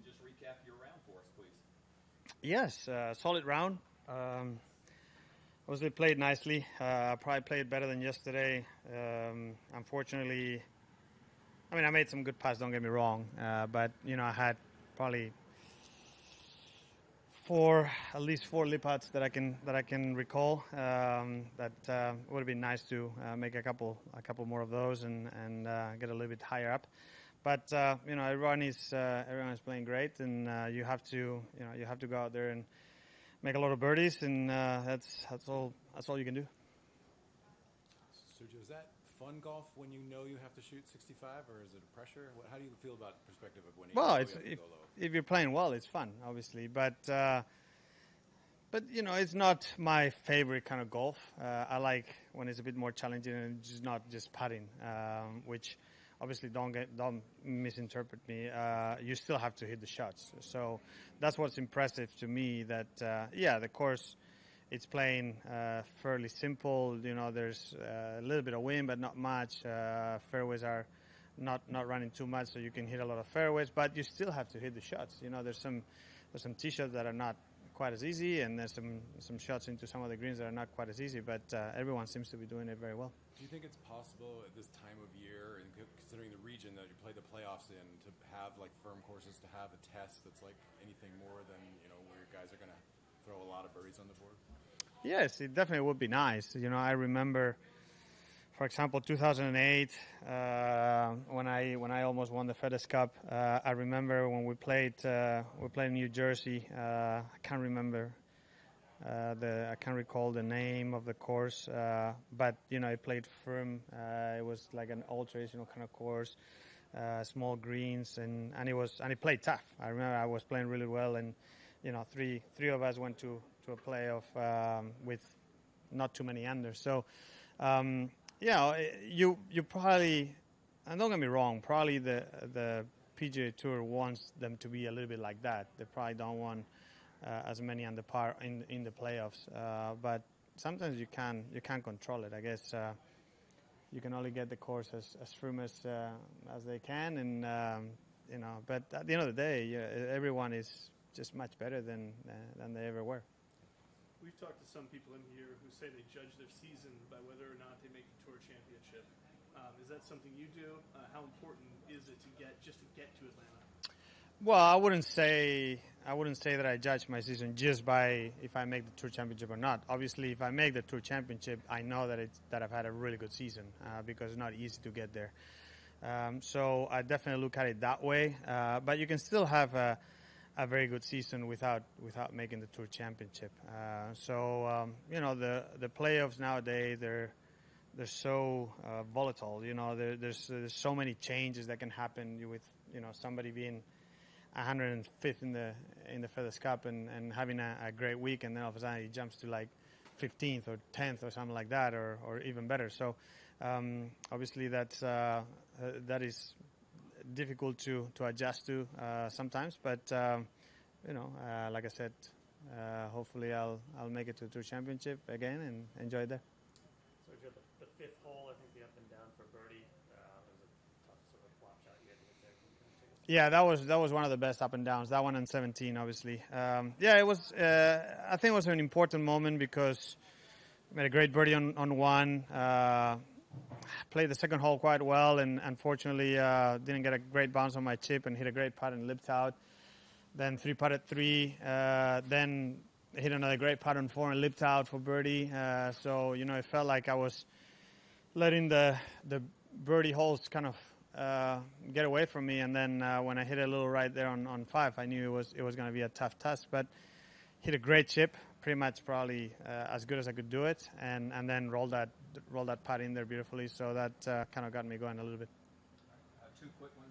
just recap your round for us, please. Yes, solid round. Obviously played nicely. Probably played better than yesterday. Unfortunately, I mean, I made some good putts. Don't get me wrong, but I had probably at least four lip putts that I can recall. That would have been nice to make a couple more of those and get a little bit higher up. But everyone is playing great, and you have to go out there and make a lot of birdies, and that's all you can do. Sergio, is that fun golf when you know you have to shoot 65, or is it a pressure? How do you feel about the perspective of when you know you have to go low? If you're playing well, it's fun, obviously, but it's not my favorite kind of golf. I like when it's a bit more challenging and just not just putting, which obviously don't misinterpret me. You still have to hit the shots, so that's what's impressive to me. That the course. It's playing fairly simple. There's a little bit of wind, but not much. Fairways are not running too much, so you can hit a lot of fairways. But you still have to hit the shots. There's some tee shots that are not quite as easy, and there's some shots into some of the greens that are not quite as easy. But everyone seems to be doing it very well. Do you think it's possible at this time of year, and considering the region that you play the playoffs in, to have like firm courses, to have a test that's like anything more than where your guys are going to throw a lot of birdies on the board? Yes, it definitely would be nice. I remember, for example, 2008 when I almost won the FedEx Cup. I remember when we played in New Jersey. I can't remember I can't recall the name of the course, but I played firm. It was like an all traditional kind of course, small greens, and it played tough. I remember I was playing really well, and three of us went to a playoff with not too many under. So, you probably, and don't get me wrong, probably the PGA Tour wants them to be a little bit like that. They probably don't want as many under par in the playoffs. But sometimes you can't control it. I guess you can only get the course as firm as they can, and But at the end of the day, everyone is just much better than they ever were. We've talked to some people in here who say they judge their season by whether or not they make the Tour Championship. Is that something you do? How important is it to get to Atlanta? Well, I wouldn't say that I judge my season just by if I make the Tour Championship or not. Obviously, if I make the Tour Championship, I know that I've had a really good season because it's not easy to get there. So I definitely look at it that way. But you can still have a very good season without making the Tour Championship. The playoffs nowadays they're so volatile. There's so many changes that can happen with somebody being 105th in the FedEx Cup and having a great week, and then all of a sudden he jumps to like 15th or 10th or something like that, or even better. So obviously that is difficult to adjust to sometimes, but like I said, hopefully I'll make it to the Tour Championship again and enjoy it there. So the fifth hole, I think the up and down for birdie, was a tough sort of flop shot you had to hit there. Can you kind of take us through? Yeah, that was one of the best up and downs. That one on 17, obviously. It was. I think it was an important moment because I made a great birdie on one. Played the second hole quite well, and unfortunately didn't get a great bounce on my chip and hit a great putt and lipped out. Then three putt at 3. Then hit another great putt on 4 and lipped out for birdie. So it felt like I was letting the birdie holes kind of get away from me. And then when I hit a little right there on 5, I knew it was going to be a tough test. But hit a great chip, pretty much probably as good as I could do it, and then roll that putt in there beautifully. So that kind of got me going a little bit. Two quick ones.